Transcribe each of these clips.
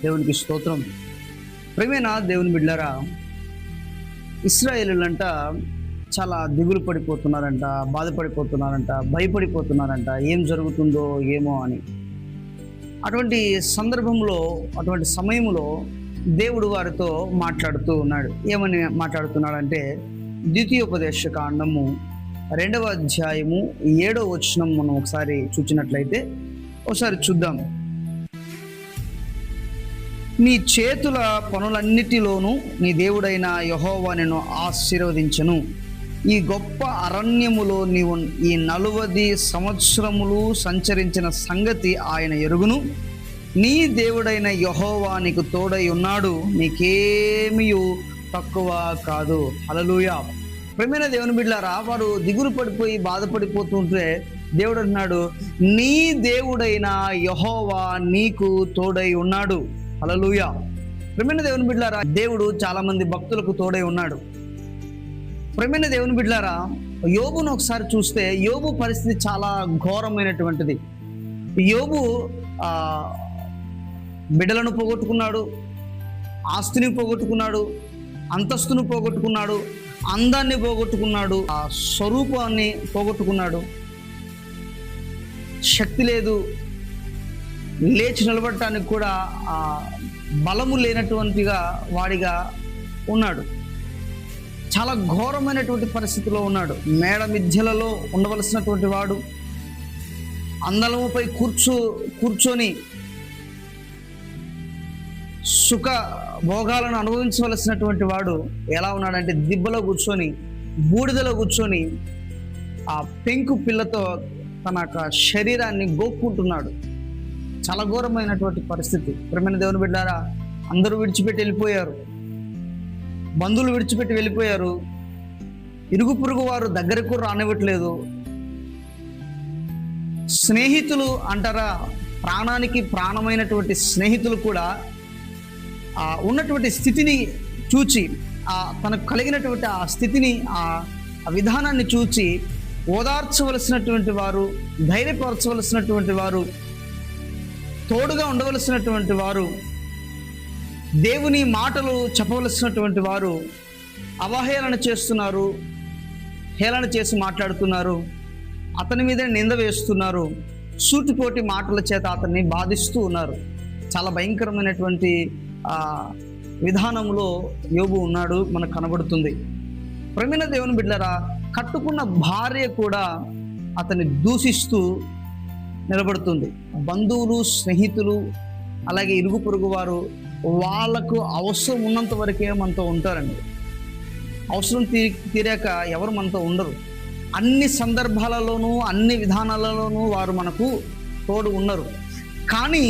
దేవునికి స్తోత్రం. ప్రియమైన దేవుని బిడ్డలారా, ఇశ్రాయేలులంట చాలా దిగులు పడిపోతున్నారంట, బాధపడిపోతున్నారంట, భయపడిపోతున్నారంట, ఏం జరుగుతుందో ఏమో అని. అటువంటి సందర్భంలో, అటువంటి సమయంలో దేవుడు వారితో మాట్లాడుతూ ఉన్నాడు. ఏమని మాట్లాడుతున్నాడంటే, ద్వితీయోపదేశ కాండము 2వ అధ్యాయము 7వ వచనం మనం ఒకసారి చూచినట్లయితే ఒకసారి చూద్దాం. నీ చేతుల పనులన్నిటిలోనూ నీ దేవుడైన యెహోవా నిన్ను ఆశీర్వదించెను. ఈ గొప్ప అరణ్యములో నీవు ఈ 40 సంవత్సరములు సంచరించిన సంగతి ఆయన ఎరుగును. నీ దేవుడైన యెహోవా నీకు తోడై ఉన్నాడు, నీకేమీ తక్కువ కాదు. హల్లెలూయా. ప్రియమైన దేవుని బిడ్డలారా, వారు దిగులు పడిపోయి బాధపడిపోతుంటే దేవుడు అంటున్నాడు, నీ దేవుడైన యెహోవా నీకు తోడై ఉన్నాడు. హల్లెలూయా. ప్రియమైన దేవుని బిడ్డలారా, దేవుడు చాలా మంది భక్తులకు తోడై ఉన్నాడు. ప్రియమైన దేవుని బిడ్డలారా, యోబును ఒకసారి చూస్తే యోబు పరిస్థితి చాలా ఘోరమైనటువంటిది. యోబు బిడ్డలను పోగొట్టుకున్నాడు, ఆస్తిని పోగొట్టుకున్నాడు, అంతస్తును పోగొట్టుకున్నాడు, అందాన్ని పోగొట్టుకున్నాడు, ఆ స్వరూపాన్ని పోగొట్టుకున్నాడు. శక్తి లేదు, లేచి నిలబడటానికి కూడా ఆ బలము లేనటువంటిగా వాడిగా ఉన్నాడు. చాలా ఘోరమైనటువంటి పరిస్థితిలో ఉన్నాడు. మేడ మిథ్యలలో ఉండవలసినటువంటి వాడు, అందలముపై కూర్చొని సుఖ భోగాలను అనుభవించవలసినటువంటి వాడు ఎలా ఉన్నాడంటే, దిబ్బలో కూర్చొని, బూడిదలో కూర్చొని ఆ పెంకు పిల్లతో తన శరీరాన్ని గోక్కుంటున్నాడు. చాలా ఘోరమైనటువంటి పరిస్థితి. ప్రియమైన దేవుని బిడ్డారా, అందరూ విడిచిపెట్టి వెళ్ళిపోయారు, బంధువులు విడిచిపెట్టి వెళ్ళిపోయారు, ఇరుగు పొరుగు వారు దగ్గరకు రానివ్వట్లేదు, స్నేహితులు అంటారా, ప్రాణానికి ప్రాణమైనటువంటి స్నేహితులు కూడా ఉన్నటువంటి స్థితిని చూచి, తనకు కలిగినటువంటి ఆ స్థితిని, ఆ విధానాన్ని చూచి ఓదార్చవలసినటువంటి వారు, ధైర్యపరచవలసినటువంటి వారు, తోడుగా ఉండవలసినటువంటి వారు, దేవుని మాటలు చెప్పవలసినటువంటి వారు అవహేళన చేస్తున్నారు, హేళన చేసి మాట్లాడుతున్నారు, అతని మీద నింద వేస్తున్నారు, సూటిపోటి మాటల చేత అతన్ని బాధిస్తూ ఉన్నారు. చాలా భయంకరమైనటువంటి విధానంలో యోబు ఉన్నాడు, మనకు కనబడుతుంది. ప్రియమైన దేవుని బిడ్డలారా, కట్టుకున్న భార్య కూడా అతన్ని దూషిస్తూ నిలబడుతుంది. బంధువులు, స్నేహితులు, అలాగే ఇరుగు పొరుగు వారు వాళ్ళకు అవసరం ఉన్నంత వరకే మనతో ఉంటారండి. అవసరం తీరాక ఎవరు మనతో ఉండరు. అన్ని సందర్భాలలోనూ, అన్ని విధానాలలోనూ వారు మనకు తోడు ఉన్నారు. కానీ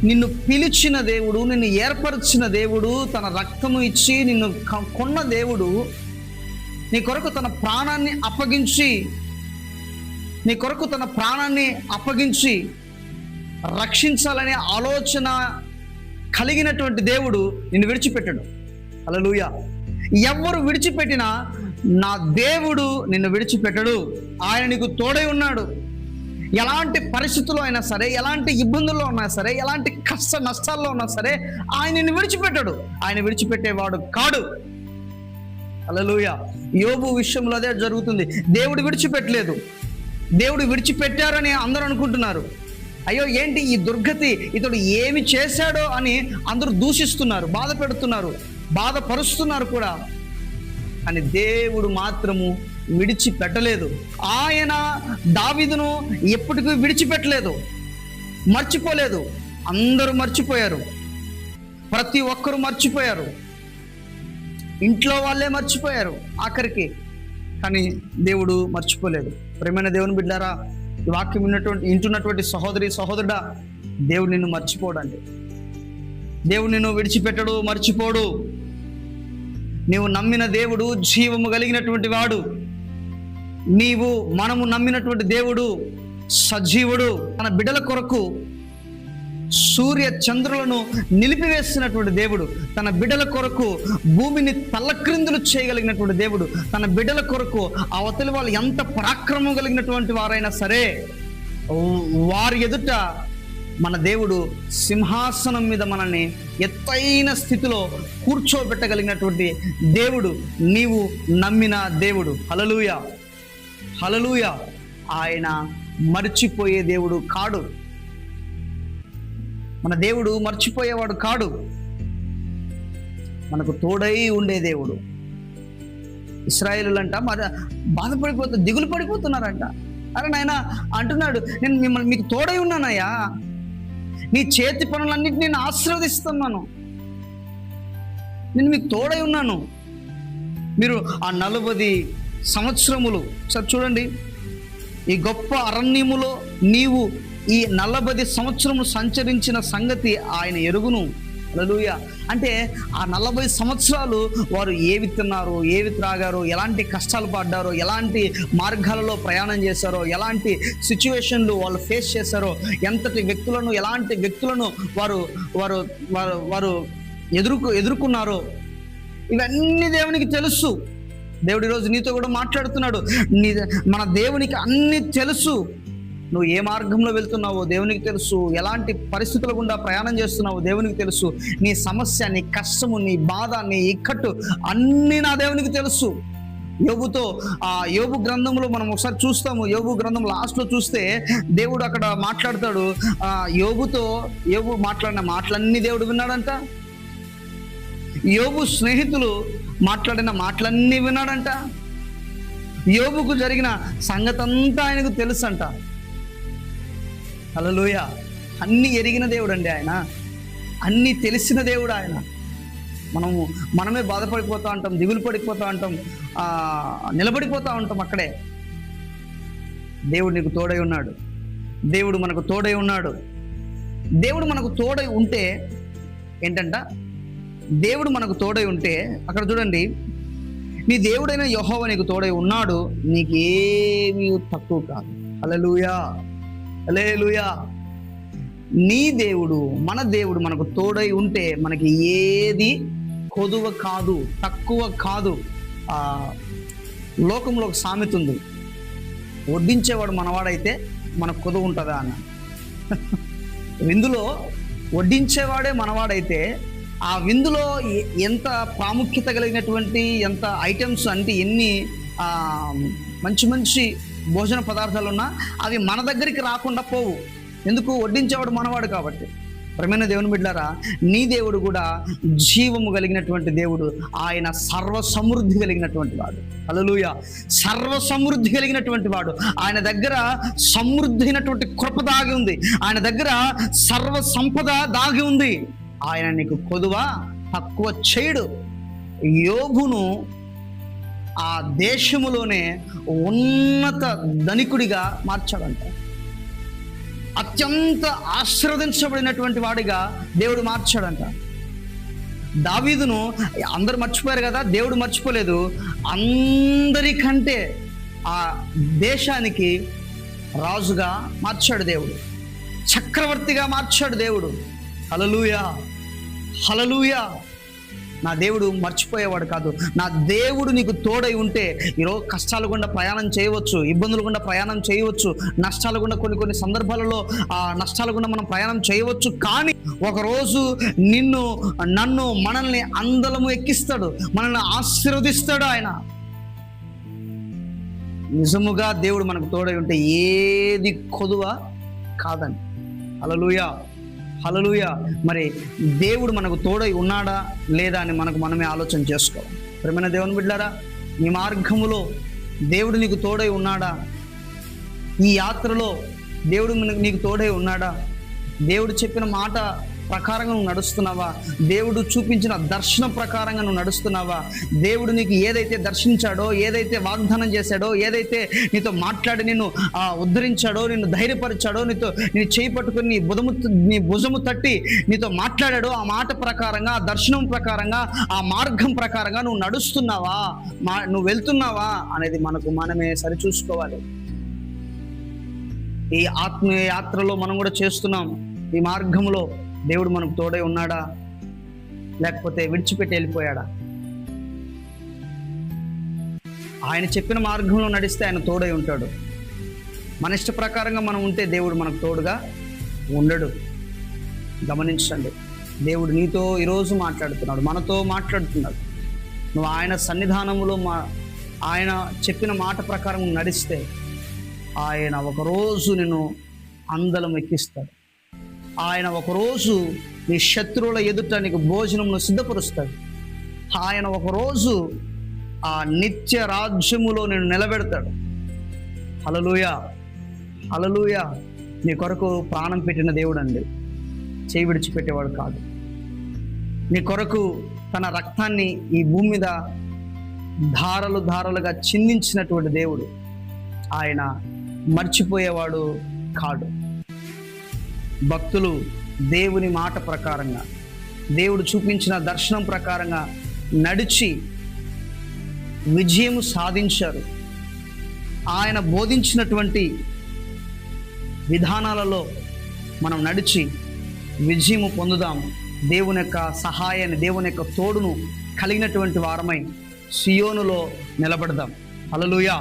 నిన్ను పిలిచిన దేవుడు, నిన్ను ఏర్పరిచిన దేవుడు, తన రక్తము ఇచ్చి నిన్ను కొన్న దేవుడు, నీ కొరకు తన ప్రాణాన్ని అప్పగించి రక్షించాలనే ఆలోచన కలిగినటువంటి దేవుడు నిన్ను విడిచిపెట్టడు. హల్లెలూయా. ఎవరు విడిచిపెట్టినా నా దేవుడు నిన్ను విడిచిపెట్టడు. ఆయన నీకు తోడై ఉన్నాడు. ఎలాంటి పరిస్థితుల్లో అయినా సరే, ఎలాంటి ఇబ్బందుల్లో ఉన్నా సరే, ఎలాంటి కష్ట నష్టాల్లో ఉన్నా సరే, ఆయన నిన్ను విడిచిపెట్టడు. ఆయన విడిచిపెట్టేవాడు కాడు. హల్లెలూయా. యోబు విషయంలో అదే జరుగుతుంది. దేవుడు విడిచిపెట్టలేదు. దేవుడు విడిచిపెట్టారని అందరూ అనుకుంటున్నారు. అయ్యో ఏంటి ఈ దుర్గతి, ఇతడు ఏమి చేశాడో అని అందరూ దూషిస్తున్నారు, బాధ పెడుతున్నారు, బాధపరుస్తున్నారు కూడా. అని దేవుడు మాత్రము విడిచిపెట్టలేదు. ఆయన దావీదును ఎప్పటికీ విడిచిపెట్టలేదు, మర్చిపోలేదు. అందరూ మర్చిపోయారు, ప్రతి ఒక్కరూ మర్చిపోయారు, ఇంట్లో వాళ్ళే మర్చిపోయారు ఆఖరికి. కానీ దేవుడు మర్చిపోలేదు. ప్రియమైన దేవుని బిడ్డారా, ఈ వాక్యం వింటున్నటువంటి సహోదరి సహోదరుడా, దేవుడు నిన్ను మర్చిపోడండి. దేవుడు నిన్ను విడిచిపెట్టడు, మర్చిపోడు. నీవు నమ్మిన దేవుడు జీవము కలిగినటువంటి వాడు. మనము నమ్మినటువంటి దేవుడు సజీవుడు. తన బిడ్డల కొరకు సూర్య చంద్రులను నిలిపివేస్తున్నటువంటి దేవుడు, తన బిడ్డల కొరకు భూమిని తల్లక్రిందులు చేయగలిగినటువంటి దేవుడు, తన బిడ్డల కొరకు అవతలి వాళ్ళు ఎంత పరాక్రమం కలిగినటువంటి వారైనా సరే వారి ఎదుట మన దేవుడు సింహాసనం మీద మనల్ని ఎత్తైన స్థితిలో కూర్చోబెట్టగలిగినటువంటి దేవుడు, నీవు నమ్మిన దేవుడు. హల్లెలూయా, హల్లెలూయా. ఆయన మర్చిపోయే దేవుడు కాడు. మన దేవుడు మర్చిపోయేవాడు కాడు. మనకు తోడై ఉండే దేవుడు. ఇశ్రాయేలులంట మరి దిగులు పడిపోతున్నారంట. అరే నాయన అంటున్నాడు, నేను మీకు తోడై ఉన్నానయ్యా, నీ చేతి పనులన్నింటినీ నేను ఆశీర్వదిస్తున్నాను, నేను మీకు తోడై ఉన్నాను. మీరు ఆ 40 సంవత్సరములు సార్ చూడండి, ఈ గొప్ప అరణ్యములో నీవు ఈ 40 సంవత్సరములు సంచరించిన సంగతి ఆయన ఎరుగును. హల్లెలూయా. అంటే ఆ 40 సంవత్సరాలు వారు ఏవి తిన్నారో, ఏవి త్రాగారో, ఎలాంటి కష్టాలు పడ్డారో, ఎలాంటి మార్గాలలో ప్రయాణం చేశారో, ఎలాంటి సిచ్యువేషన్లు వాళ్ళు ఫేస్ చేశారో, ఎలాంటి వ్యక్తులను వారు వారు వారు వారు ఎదుర్కొన్నారో, ఇవన్నీ దేవునికి తెలుసు. దేవుడు ఈరోజు నీతో కూడా మాట్లాడుతున్నాడు. మన దేవునికి అన్నీ తెలుసు. నువ్వు ఏ మార్గంలో వెళ్తున్నావో దేవునికి తెలుసు. ఎలాంటి పరిస్థితుల గుండా ప్రయాణం చేస్తున్నావో దేవునికి తెలుసు. నీ సమస్య, నీ కష్టము, నీ బాధ, నీ ఇక్కట్టు అన్నీ నా దేవునికి తెలుసు. యోబుతో ఆ యోబు గ్రంథంలో మనం ఒకసారి చూస్తాము. యోబు గ్రంథం లాస్ట్లో చూస్తే దేవుడు అక్కడ మాట్లాడతాడు. యోబు మాట్లాడిన మాటలన్నీ దేవుడు విన్నాడంట. యోబు స్నేహితులు మాట్లాడిన మాటలన్నీ విన్నాడంట. యోబుకు జరిగిన సంగతంతా ఆయనకు తెలుసంట. హల్లెలూయా. అన్నీ ఎరిగిన దేవుడు అండి ఆయన, అన్నీ తెలిసిన దేవుడు ఆయన. మనమే బాధపడిపోతూ ఉంటాం, దిగులు పడిపోతూ ఉంటాం, నిలబడిపోతూ ఉంటాం అక్కడే. దేవుడు నీకు తోడై ఉన్నాడు. దేవుడు మనకు తోడై ఉన్నాడు. దేవుడు మనకు తోడై ఉంటే ఏంటంట, దేవుడు మనకు తోడై ఉంటే అక్కడ చూడండి, నీ దేవుడైన యెహోవా నీకు తోడై ఉన్నాడు, నీకేమీ తక్కువ కాదు. హల్లెలూయా, హల్లెలూయా. నీ దేవుడు, మన దేవుడు మనకు తోడై ఉంటే మనకి ఏది కొదువ కాదు, తక్కువ కాదు. లోకంలో ఒక సామెత ఉంది, వడ్డించేవాడు మనవాడైతే మనకు కొదువ ఉంటుందా అన్న. విందులో వడ్డించేవాడే మనవాడైతే ఆ విందులో ఎంత ప్రాముఖ్యత కలిగినటువంటి, ఎంత ఐటమ్స్ అంటే ఎన్ని మంచి మంచి భోజన పదార్థాలు ఉన్నా అవి మన దగ్గరికి రాకుండా పోవు. ఎందుకు? వడ్డించేవాడు మనవాడు కాబట్టి. ప్రియమైన దేవుని బిడ్డలారా, నీ దేవుడు కూడా జీవము కలిగినటువంటి దేవుడు. ఆయన సర్వ సమృద్ధి కలిగినటువంటి వాడు. హల్లెలూయా. సర్వ సమృద్ధి కలిగినటువంటి వాడు. ఆయన దగ్గర సమృద్ధి అయినటువంటి కృప దాగి ఉంది. ఆయన దగ్గర సర్వ సంపద దాగి ఉంది. ఆయన నీకు కొదువ తక్కువ చేయడు. యోబును ఆ దేశములోనే ఉన్నత ధనికుడిగా మార్చాడంట. అత్యంత ఆశీర్వదించబడినటువంటి వాడిగా దేవుడు మార్చాడంట. దావీదును అందరు మర్చిపోయారు కదా, దేవుడు మర్చిపోలేదు. అందరికంటే ఆ దేశానికి రాజుగా మార్చాడు దేవుడు, చక్రవర్తిగా మార్చాడు దేవుడు. హల్లెలూయా, హల్లెలూయా. నా దేవుడు మర్చిపోయేవాడు కాదు. నా దేవుడు నీకు తోడై ఉంటే ఈరోజు కష్టాలు గుండా ప్రయాణం చేయవచ్చు, ఇబ్బందులు గుండా ప్రయాణం చేయవచ్చు, నష్టాలు గుండా కొన్ని సందర్భాలలో ఆ నష్టాల గుండా మనం ప్రయాణం చేయవచ్చు. కానీ ఒకరోజు నన్ను మనల్ని అందలము ఎక్కిస్తాడు, మనల్ని ఆశీర్వదిస్తాడు ఆయన. నిజముగా దేవుడు మనకు తోడై ఉంటే ఏది కొదువ కాదండి. హల్లెలూయా, హల్లెలూయా. మరి దేవుడు మనకు తోడై ఉన్నాడా లేదా అని మనమే ఆలోచన చేసుకోవాలి. ప్రియమైన దేవుని బిడ్డలారా, ఈ మార్గములో దేవుడు నీకు తోడై ఉన్నాడా? ఈ యాత్రలో దేవుడు నీకు తోడై ఉన్నాడా? దేవుడు చెప్పిన మాట ప్రకారంగా నువ్వు నడుస్తున్నావా? దేవుడు చూపించిన దర్శనం ప్రకారంగా నువ్వు నడుస్తున్నావా? దేవుడు నీకు ఏదైతే దర్శించాడో, ఏదైతే వాగ్దానం చేశాడో, ఏదైతే నీతో మాట్లాడి నిన్ను ఉద్ధరించాడో, నిన్ను ధైర్యపరిచాడో, నీ చేయి పట్టుకుని నీ భుజము తట్టి నీతో మాట్లాడాడో, ఆ మాట ప్రకారంగా, ఆ దర్శనం ప్రకారంగా, ఆ మార్గం ప్రకారంగా నువ్వు నడుస్తున్నావా, నువ్వు వెళ్తున్నావా అనేది మనమే సరిచూసుకోవాలి. ఈ ఆత్మీయ యాత్రలో మనం కూడా చేస్తున్నాం. ఈ మార్గంలో దేవుడు మనకు తోడై ఉన్నాడా లేకపోతే విడిచిపెట్టి వెళ్ళిపోయాడా? ఆయన చెప్పిన మార్గంలో నడిస్తే ఆయన తోడై ఉంటాడు. మన ఇష్ట ప్రకారంగా మనం ఉంటే దేవుడు మనకు తోడుగా ఉండడు. గమనించండి, దేవుడు నీతో ఈరోజు మాట్లాడుతున్నాడు, మనతో మాట్లాడుతున్నాడు. నువ్వు ఆయన సన్నిధానంలో ఆయన చెప్పిన మాట ప్రకారం నడిస్తే ఆయన ఒకరోజు నిన్ను అందలం ఎక్కిస్తాడు. ఆయన ఒకరోజు నీ శత్రువుల ఎదుట నీకు భోజనమును సిద్ధపరుస్తాడు. ఆయన ఒకరోజు ఆ నిత్య రాజ్యములో నేను నిలబెడతాడు. హల్లెలూయా, హల్లెలూయా. నీ కొరకు ప్రాణం పెట్టిన దేవుడు అండి, చేయి విడిచిపెట్టేవాడు కాదు. నీ కొరకు తన రక్తాన్ని ఈ భూమి మీద ధారలు ధారలుగా చిందించినటువంటి దేవుడు. ఆయన మర్చిపోయేవాడు కాడు. భక్తులు దేవుని మాట ప్రకారంగా, దేవుడు చూపించిన దర్శనం ప్రకారంగా నడిచి విజయం సాధించారు. ఆయన బోధించినటువంటి విధానాలలో మనం నడిచి విజయము పొందుదాం. దేవుని యొక్క సహాయాన్ని, దేవుని యొక్క తోడును కలిగినటువంటి వారమై సియోనులో నిలబడదాం. హల్లెలూయా,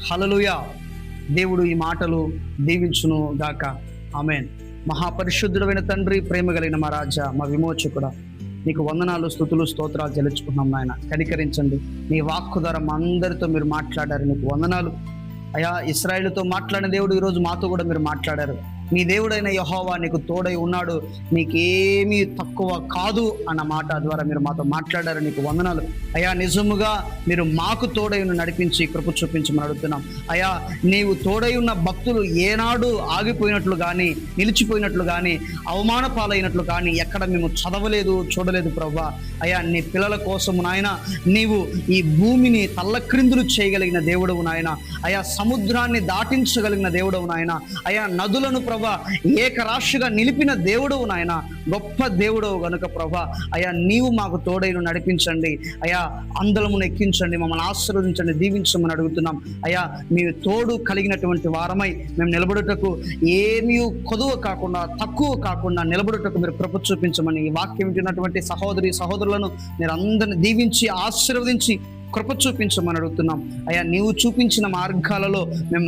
హల్లెలూయా. దేవుడు ఈ మాటలు దీవించును గాక. ఆమేన్. మహాపరిశుద్ధుడైన తండ్రి, ప్రేమ కలిగిన మా రాజా, మా విమోచకుడా, నీకు వందనాలు, స్తుతులు, స్తోత్రాలు చెల్లించుకుంటున్నాం నాయన. కనికరించండి. నీ వాక్కు ద్వారా మా అందరితో మీరు మాట్లాడారు, నీకు వందనాలు అయా. ఇశ్రాయేలుతో మాట్లాడిన దేవుడు ఈరోజు మాతో కూడా మీరు మాట్లాడారు. నీ దేవుడైన యెహోవా నీకు తోడై ఉన్నాడు, నీకేమీ తక్కువ కాదు అన్న మాట ద్వారా మీరు మాతో మాట్లాడారు, నీకు వందనాలు అయా. నిజముగా మీరు మాకు తోడై నడిపించి కృప చూపించమని అడుగుతున్నాం అయా. నీవు తోడై ఉన్న భక్తులు ఏనాడు ఆగిపోయినట్లు కానీ, నిలిచిపోయినట్లు కానీ, అవమాన పాలైనట్లు కానీ ఎక్కడ మేము చదవలేదు, చూడలేదు ప్రభువా. అయా, నీ పిల్లల కోసము నాయన నీవు ఈ భూమిని తల్లక్రిందులు చేయగలిగిన దేవుడవు నాయన. అయా, సముద్రాన్ని దాటించగలిగిన దేవుడవు నాయన. అయా, నదులను ప్రభా ఏకరాశిగా నిలిపిన దేవుడవు నాయన. గొప్ప దేవుడవు గనుక ప్రభా అయా, నీవు మాకు తోడైను నడిపించండి అయా. అందలమును ఎక్కించండి, మమ్మల్ని ఆశీర్వదించండి, దీవించమని అడుగుతున్నాం అయా. మీ తోడు కలిగినటువంటి వారమై మేము నిలబడుటకు ఏమీ కొదువ కాకుండా, తక్కువ కాకుండా నిలబడుటకు మీరు కృప చూపించమని, ఈ వాక్యం వింటున్నటువంటి సహోదరి సహోదరులను మీరు అందరిని దీవించి ఆశీర్వదించి కృప చూపించమని అడుగుతున్నాం అయ్యా. నీవు చూపించిన మార్గాలలో మేము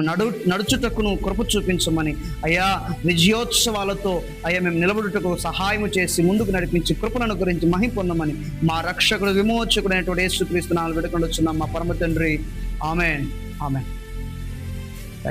నడుచుటకును కృప చూపించమని అయ్యా. విజయోత్సవాలతో అయ్యా మేము నిలబడుటకు సహాయం చేసి ముందుకు నడిపించి కృపలను గురించి మహిమ పొందమని మా రక్షకుడు, విమోచకుడు అయినటువంటి యేసుక్రీస్తు నామములో వేడుకొనుచున్నాం మా పరమ తండ్రి. ఆమేన్, ఆమేన్.